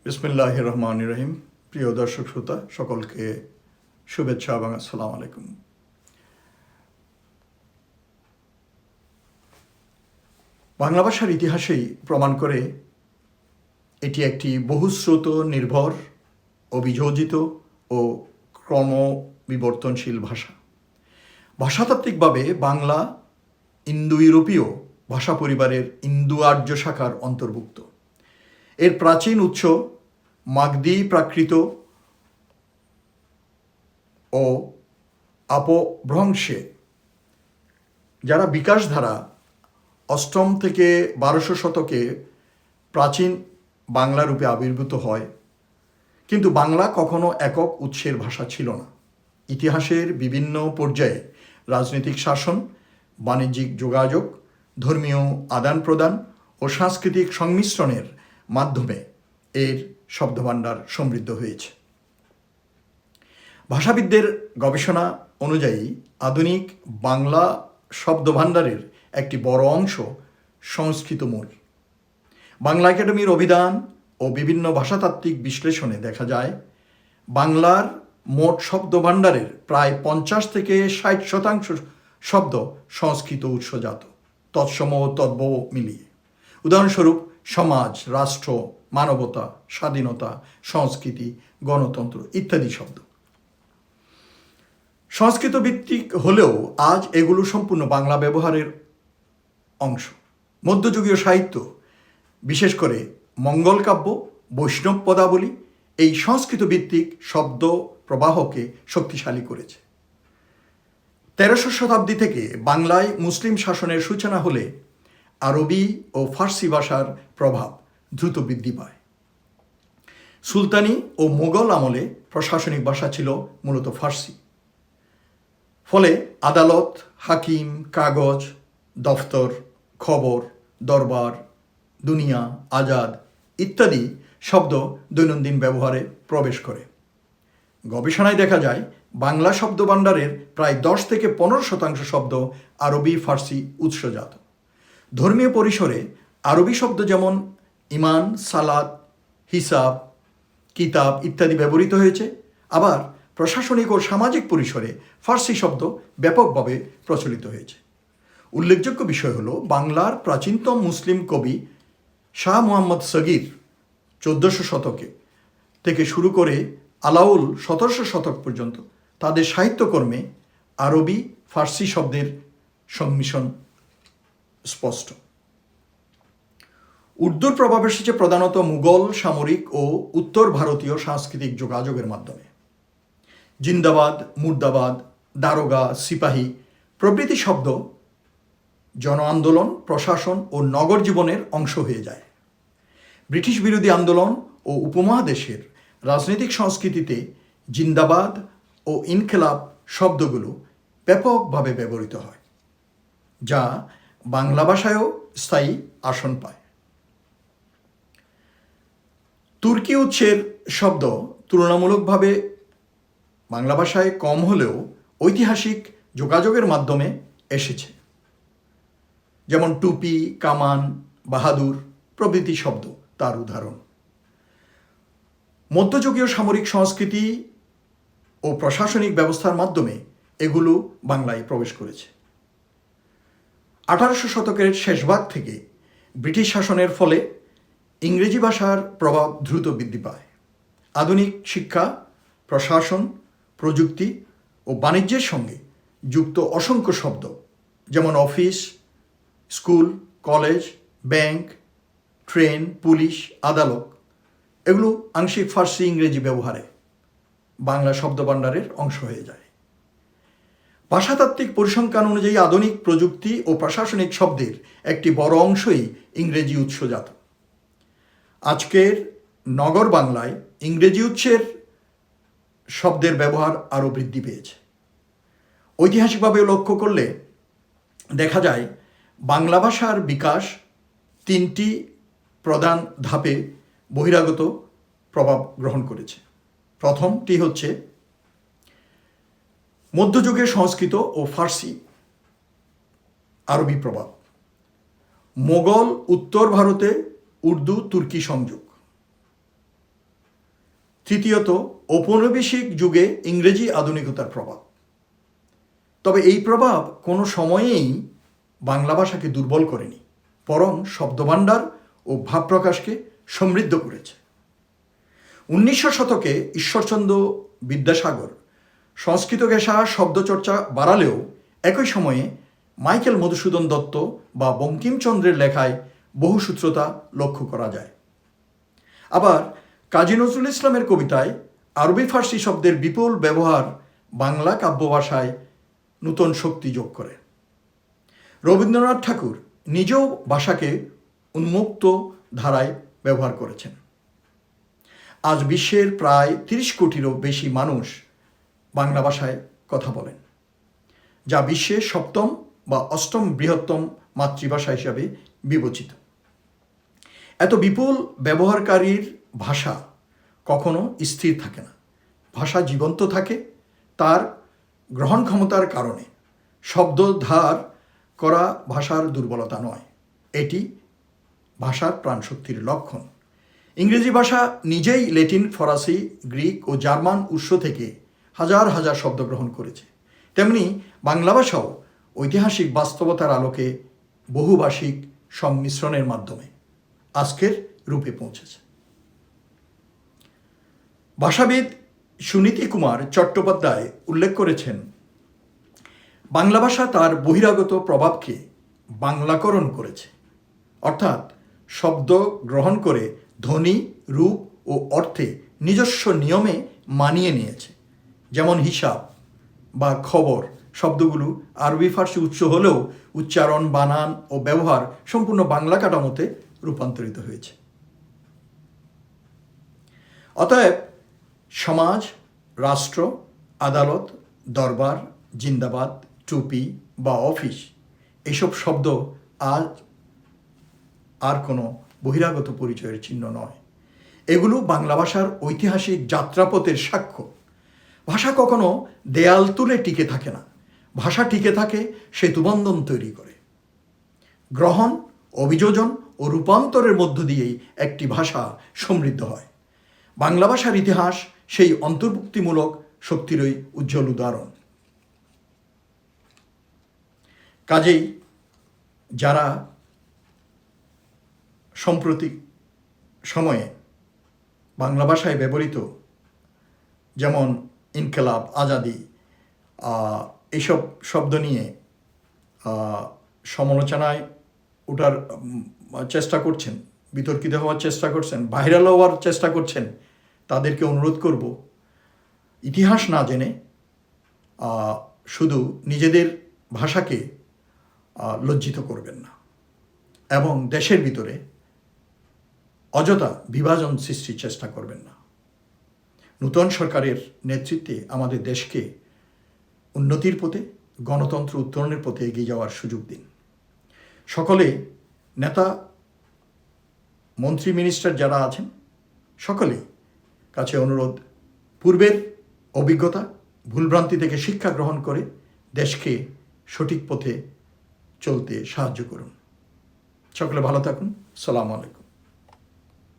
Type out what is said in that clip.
বিসমিল্লাহির রহমানির রহিম। প্রিয় দর্শক শ্রোতা সকলকে শুভেচ্ছা এবং আসসালামু আলাইকুম। বাংলা ভাষার ইতিহাসেই প্রমাণ করে এটি একটি বহুশ্রুত নির্ভর, অভিযোজিত ও ক্রমবিবর্তনশীল ভাষা। ভাষাতাত্ত্বিকভাবে বাংলা ইন্দো ইউরোপীয় ভাষা পরিবারের ইন্দো আর্য শাখার অন্তর্ভুক্ত। এর প্রাচীন উৎস মাগধী প্রাকৃত ও আপভ্রংশে, যারা বিকাশধারা 8ম থেকে 1200 শতকে প্রাচীন বাংলা রূপে আবির্ভূত হয়, কিন্তু বাংলা কখনো একক উৎসের ভাষা ছিল না। ইতিহাসের বিভিন্ন পর্যায়ে রাজনৈতিক শাসন, বাণিজ্যিক যোগাযোগ, ধর্মীয় আদান প্রদান ও সাংস্কৃতিক সংমিশ্রণের মাধ্যমে এর শব্দভাণ্ডার সমৃদ্ধ হয়েছে। ভাষাবিদদের গবেষণা অনুযায়ী আধুনিক বাংলা শব্দভাণ্ডারের একটি বড় অংশ সংস্কৃত মূল। বাংলা একাডেমির অভিধান ও বিভিন্ন ভাষাতাত্ত্বিক বিশ্লেষণে দেখা যায় বাংলার মোট শব্দভাণ্ডারের প্রায় 50 থেকে 60% শব্দ সংস্কৃত উৎসজাত, তৎসম ও তদ্ভব মিলিয়ে। উদাহরণস্বরূপ সমাজ, রাষ্ট্র, মানবতা, স্বাধীনতা, সংস্কৃতি, গণতন্ত্র ইত্যাদি শব্দ সংস্কৃত ভিত্তিক হলেও আজ এগুলো সম্পূর্ণ বাংলা ব্যবহারের অংশ। মধ্যযুগীয় সাহিত্য, বিশেষ করে মঙ্গল কাব্য, বৈষ্ণব পদাবলী এই সংস্কৃত ভিত্তিক শব্দ প্রবাহকে শক্তিশালী করেছে। 1300 শতাব্দী থেকে বাংলায় মুসলিম শাসনের সূচনা হলে আরবি ও ফার্সি ভাষার প্রভাব দ্রুত বৃদ্ধি পায়। সুলতানি ও মোগল আমলে প্রশাসনিক ভাষা ছিল মূলত ফার্সি। ফলে আদালত, হাকিম, কাগজ, দফতর, খবর, দরবার, দুনিয়া, আজাদ ইত্যাদি শব্দ দৈনন্দিন ব্যবহারে প্রবেশ করে। গবেষণায় দেখা যায় বাংলা শব্দভাণ্ডারের প্রায় 10 থেকে 15% শব্দ আরবি ফার্সি উৎসজাত। ধর্মীয় পরিসরে আরবি শব্দ যেমন ইমান, সালাত, হিসাব, কিতাব ইত্যাদি ব্যবহৃত হয়েছে। আবার প্রশাসনিক ও সামাজিক পরিসরে ফার্সি শব্দ ব্যাপকভাবে প্রচলিত হয়েছে। উল্লেখযোগ্য বিষয় হলো বাংলার প্রাচীনতম মুসলিম কবি শাহ মুহাম্মদ সগীর 1400 শতকে থেকে শুরু করে আলাউল 1700 শতক পর্যন্ত তাদের সাহিত্যকর্মে আরবি ফার্সি শব্দের সংমিশ্রণ স্পষ্ট। উর্দুর প্রভাব এসেছে প্রধানত মুঘল সামরিক ও উত্তর ভারতীয় সাংস্কৃতিক যোগাযোগের মাধ্যমে। জিন্দাবাদ, মুর্দাবাদ, দারোগা, সিপাহী প্রভৃতি শব্দ জন আন্দোলন, প্রশাসন ও নগর জীবনের অংশ হয়ে যায়। ব্রিটিশ বিরোধী আন্দোলন ও উপমহাদেশের রাজনৈতিক সংস্কৃতিতে জিন্দাবাদ ও ইনকিলাব শব্দগুলো ব্যাপকভাবে ব্যবহৃত হয়, যা বাংলা ভাষায়ও স্থায়ী আসন পায়। তুর্কি উৎসের শব্দ তুলনামূলকভাবে বাংলা ভাষায় কম হলেও ঐতিহাসিক যোগাযোগের মাধ্যমে এসেছে, যেমন টুপি, কামান, বাহাদুর প্রভৃতি শব্দ তার উদাহরণ। মধ্যযুগীয় সামরিক সংস্কৃতি ও প্রশাসনিক ব্যবস্থার মাধ্যমে এগুলো বাংলায় প্রবেশ করেছে। 1800 শতকের শেষভাগ থেকে ব্রিটিশ শাসনের ফলে ইংরেজি ভাষার প্রভাব দ্রুত বৃদ্ধি পায়। আধুনিক শিক্ষা, প্রশাসন, প্রযুক্তি ও বাণিজ্যের সঙ্গে যুক্ত অসংখ্য শব্দ, যেমন office, school, college, bank, train, police, আদালত এগুলো আংশিক ফার্সি ইংরেজি ব্যবহারে বাংলা শব্দভাণ্ডারের অংশ হয়ে যায়। ভাষাতাত্ত্বিক পরিসংখ্যান অনুযায়ী আধুনিক প্রযুক্তি ও প্রশাসনিক শব্দের একটি বড় অংশই ইংরেজি উৎসজাত। আজকের নগর বাংলায় ইংরেজি উৎসের শব্দের ব্যবহার আরও বৃদ্ধি পেয়েছে। ঐতিহাসিকভাবে লক্ষ্য করলে দেখা যায় বাংলা ভাষার বিকাশ 3টি প্রধান ধাপে বহিরাগত প্রভাব গ্রহণ করেছে। প্রথমটি হচ্ছে মধ্যযুগের সংস্কৃত ও ফার্সি আরবি প্রভাব। মোগল উত্তর ভারতে উর্দু তুর্কি সংযোগ। তৃতীয়ত ঔপনিবেশিক যুগে ইংরেজি আধুনিকতার প্রভাব। তবে এই প্রভাব কোনো সময়েই বাংলা ভাষাকে দুর্বল করেনি, বরং শব্দভাণ্ডার ও ভাব প্রকাশকে সমৃদ্ধ করেছে। 1900 শতকে ঈশ্বরচন্দ্র বিদ্যাসাগর সংস্কৃত ঘেঁষা শব্দচর্চা বাড়ালেও একই সময়ে মাইকেল মধুসূদন দত্ত বা বঙ্কিমচন্দ্রের লেখায় বহুসূত্রতা লক্ষ্য করা যায়। আবার কাজী নজরুল ইসলামের কবিতায় আরবি ফার্সি শব্দের বিপুল ব্যবহার বাংলা কাব্য ভাষায় নূতন শক্তি যোগ করে। রবীন্দ্রনাথ ঠাকুর নিজেও ভাষাকে উন্মুক্ত ধারায় ব্যবহার করেছেন। আজ বিশ্বের প্রায় 30 কোটিরও বেশি মানুষ বাংলা ভাষায় কথা বলেন, যা বিশ্বের 7ম বা 8ম বৃহত্তম মাতৃভাষা হিসাবে বিবেচিত। এত বিপুল ব্যবহারকারীর ভাষা কখনো স্থির থাকে না। ভাষা জীবন্ত থাকে তার গ্রহণ ক্ষমতার কারণে। শব্দ ধার করা ভাষার দুর্বলতা নয়, এটি ভাষার প্রাণশক্তির লক্ষণ। ইংরেজি ভাষা নিজেই ল্যাটিন, ফরাসি, গ্রিক ও জার্মান উৎস থেকে হাজার হাজার শব্দ গ্রহণ করেছে। তেমনি বাংলা ভাষাও ঐতিহাসিক বাস্তবতার আলোকে বহুভাষিক সংমিশ্রণের মাধ্যমে আজকের রূপে পৌঁছেছে। ভাষাবিদ সুনীতি কুমার চট্টোপাধ্যায় উল্লেখ করেছেন, বাংলা ভাষা তার বহিরাগত প্রভাবকে বাংলাকরণ করেছে, অর্থাৎ শব্দ গ্রহণ করে ধ্বনি, রূপ ও অর্থে নিজস্ব নিয়মে মানিয়ে নিয়েছে। যেমন হিসাব বা খবর শব্দগুলো আরবি ফার্সি উৎস হলেও উচ্চারণ, বানান ও ব্যবহার সম্পূর্ণ বাংলা কাঠামোতে রূপান্তরিত হয়েছে। অতএব সমাজ, রাষ্ট্র, আদালত, দরবার, জিন্দাবাদ, টুপি বা অফিস এসব শব্দ আজ আর কোনো বহিরাগত পরিচয়ের চিহ্ন নয়। এগুলো বাংলা ভাষার ঐতিহাসিক যাত্রাপথের সাক্ষ্য। ভাষা কখনো দেয়াল তুলে টিকে থাকে না, ভাষা টিকে থাকে সেতুবন্ধন তৈরি করে। গ্রহণ, অভিযোজন ও রূপান্তরের মধ্য দিয়েই একটি ভাষা সমৃদ্ধ হয়। বাংলা ভাষার ইতিহাস সেই অন্তর্ভুক্তিমূলক শক্তিরই উজ্জ্বল উদাহরণ। কাজেই যারা সাম্প্রতিক সময়ে বাংলা ভাষায় ব্যবহৃত, যেমন ইনকিলাব, আজাদি, এইসব শব্দ নিয়ে সমালোচনায় ওঠার চেষ্টা করছেন, বিতর্কিত হওয়ার চেষ্টা করছেন, ভাইরাল হওয়ার চেষ্টা করছেন, তাদেরকে অনুরোধ করব, ইতিহাস না জেনে শুধু নিজেদের ভাষাকে লজ্জিত করবেন না এবং দেশের ভিতরে অযথা বিভাজন সৃষ্টির চেষ্টা করবেন না। নূতন সরকারের নেতৃত্বে আমাদের দেশকে উন্নতির পথে, গণতন্ত্র উত্তরণের পথে এগিয়ে যাওয়ার সুযোগ দিন। সকলে, নেতা, মন্ত্রী, মিনিস্টার যারা আছেন, সকলেই কাছে অনুরোধ, পূর্বের অভিজ্ঞতা, ভুলভ্রান্তি থেকে শিক্ষা গ্রহণ করে দেশকে সঠিক পথে চলতে সাহায্য করুন। সকলে ভালো থাকুন। আসসালামু আলাইকুম।